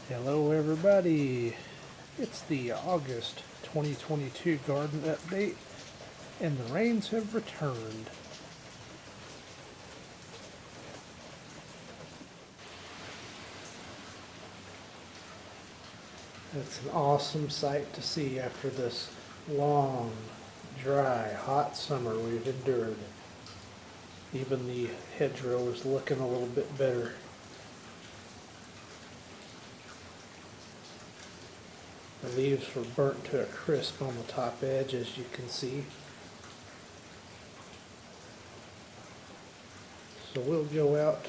Hello everybody, it's the August 2022 garden update and the rains have returned. It's an awesome sight to see after this long, dry, hot summer we've endured. Even the hedgerow is looking a little bit better. The leaves were burnt to a crisp on the top edge, as you can see. So we'll go out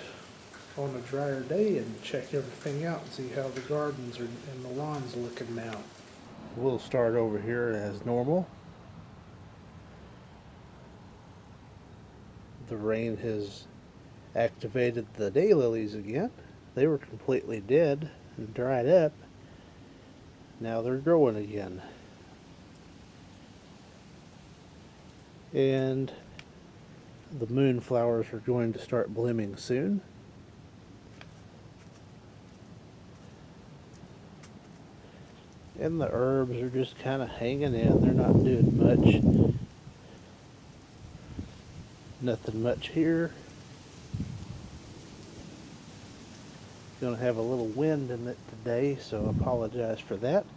on a drier day and check everything out and see how the gardens and the lawn's looking now. We'll start over here as normal. The rain has activated the daylilies again. They were completely dead and dried up. Now they're growing again. And the moonflowers are going to start blooming soon. And the herbs are just kind of hanging in. They're not doing much. Nothing much here. Going to have a little wind in it today, so I apologize for that.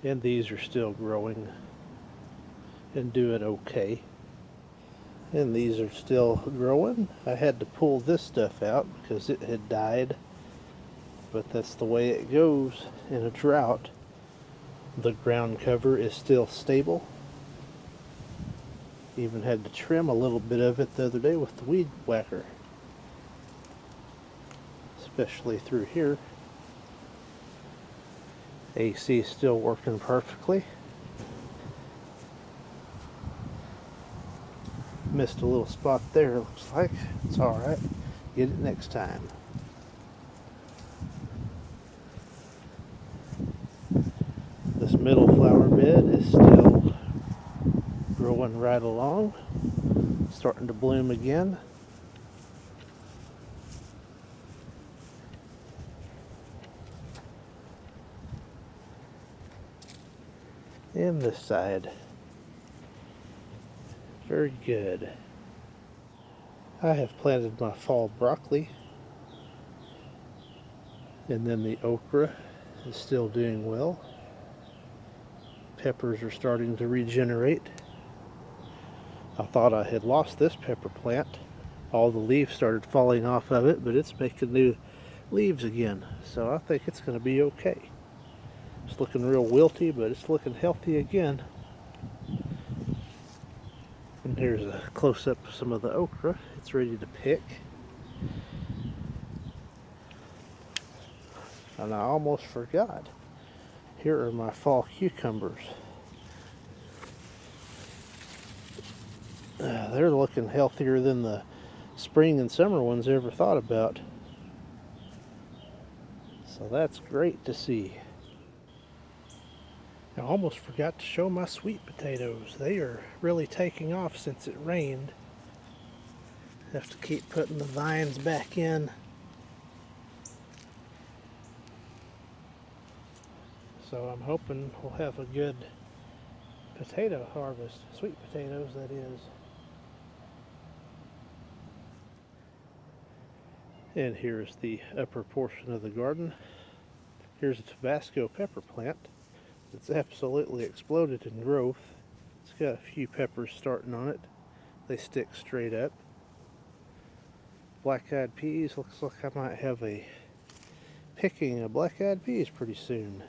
And these are still growing and doing okay. And these are still growing. I had to pull this stuff out because it had died, but that's the way it goes in a drought. The ground cover is still stable. Even had to trim a little bit of it the other day with the weed whacker, especially through here. AC is still working perfectly. Missed a little spot there, looks like. It's alright. Get it next time. This middle flower bed is still growing right along. Starting to bloom again. And this side. Very good. I have planted my fall broccoli. And then the okra is still doing well. Peppers are starting to regenerate. I thought I had lost this pepper plant. All the leaves started falling off of it, but it's making new leaves again. So I think it's going to be okay. It's looking real wilty, but it's looking healthy again. And here's a close-up of some of the okra. It's ready to pick. And I almost forgot. Here are my fall cucumbers. They're looking healthier than the spring and summer ones ever thought about. So that's great to see. I almost forgot to show my sweet potatoes. They are really taking off since it rained. Have to keep putting the vines back in. So I'm hoping we'll have a good potato harvest. Sweet potatoes, that is. And here's the upper portion of the garden. Here's a Tabasco pepper plant. It's absolutely exploded in growth. It's got a few peppers starting on it. They stick straight up. Black-eyed peas, looks like I might have a picking of black-eyed peas pretty soon.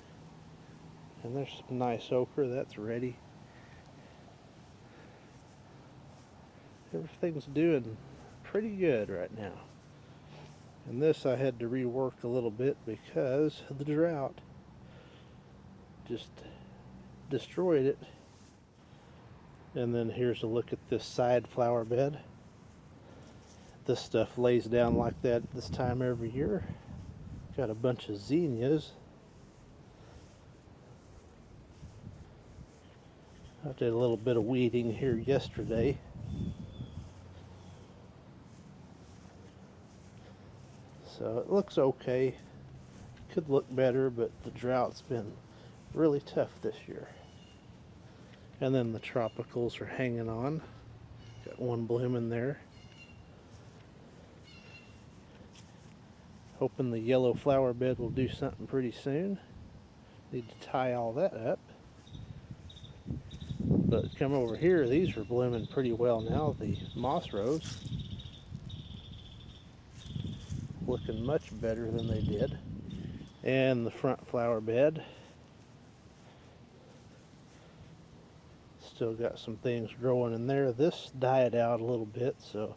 And there's some nice okra, that's ready. Everything's doing pretty good right now. And this I had to rework a little bit because of the drought. Just destroyed it. And then here's a look at this side flower bed. This stuff lays down like that this time every year. Got a bunch of zinnias. I did a little bit of weeding here yesterday. So it looks okay. Could look better, but the drought's been really tough this year. And then the tropicals are hanging on. Got one blooming there. Hoping the yellow flower bed will do something pretty soon. Need to tie all that up. But come over here, these are blooming pretty well now. The moss rose looking much better than they did. And the front flower bed still got some things growing in there. This died out a little bit, so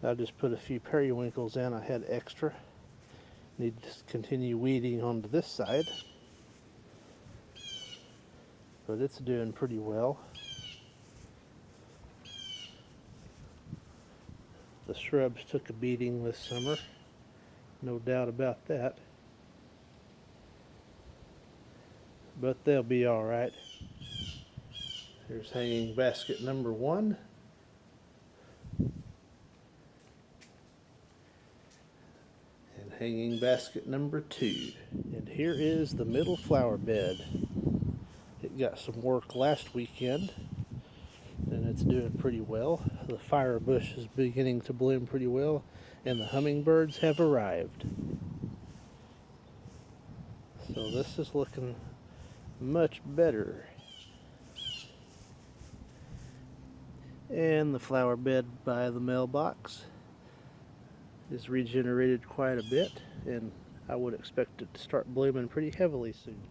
I just put a few periwinkles in. I had extra. Need to continue weeding onto this side, but it's doing pretty well. The shrubs took a beating this summer, no doubt about that, but they'll be all right. Here's hanging basket number 1. And hanging basket number 2. And here is the middle flower bed. It got some work last weekend, and it's doing pretty well. The fire bush is beginning to bloom pretty well, and the hummingbirds have arrived. So this is looking much better. And the flower bed by the mailbox is regenerated quite a bit, and I would expect it to start blooming pretty heavily soon.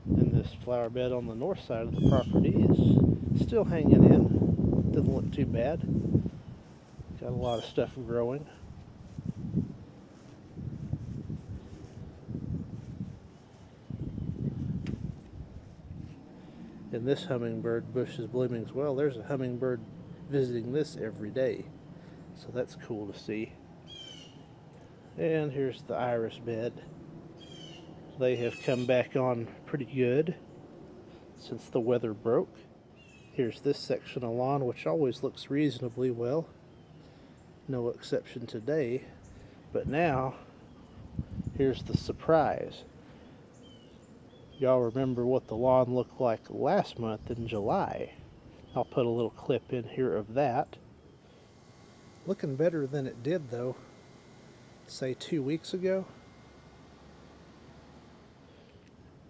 And this flower bed on the north side of the property is still hanging in. Doesn't look too bad. Got a lot of stuff growing. And this hummingbird bush is blooming as well. There's a hummingbird visiting this every day, so that's cool to see. And here's the iris bed. They have come back on pretty good since the weather broke. Here's this section of lawn, which always looks reasonably well. No exception today. But now, here's the surprise. Y'all remember what the lawn looked like last month in July. I'll put a little clip in here of that. Looking better than it did, though, say 2 weeks ago.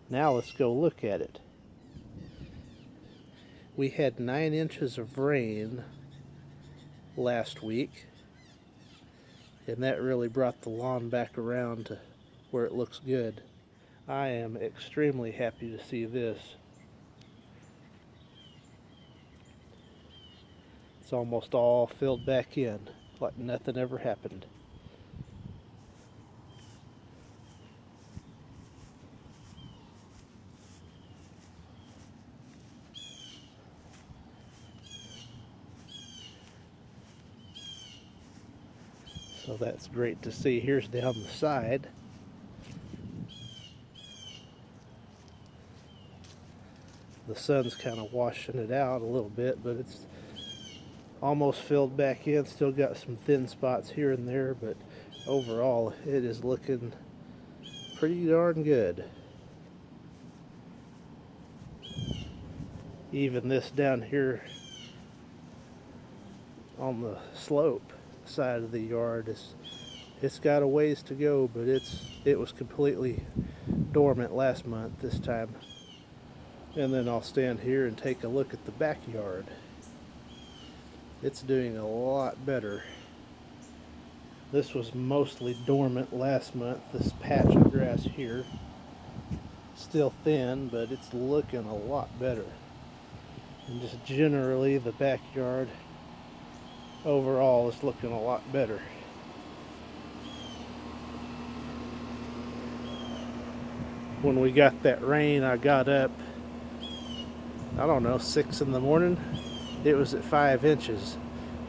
Now let's go look at it. We had 9 inches of rain last week, and that really brought the lawn back around to where it looks good. I am extremely happy to see this. It's almost all filled back in, like nothing ever happened. So that's great to see. Here's down the side. The sun's kind of washing it out a little bit, but it's almost filled back in. Still got some thin spots here and there, but overall it is looking pretty darn good. Even this down here on the slope side of the yard it's got a ways to go, but it was completely dormant last month this time. And then I'll stand here and take a look at the backyard. It's doing a lot better. This was mostly dormant last month, this patch of grass here. Still thin, but it's looking a lot better. And just generally the backyard overall is looking a lot better. When we got that rain, I got up, I don't know, 6 in the morning. It was at 5 inches.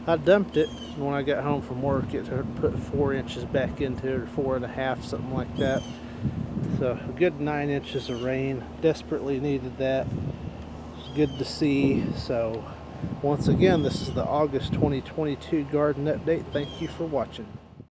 I dumped it, and when I got home from work, it put 4 inches back into it, or 4.5, something like that. So a good 9 inches of rain. Desperately needed that. It's good to see. So once again, this is the August 2022 garden update. Thank you for watching.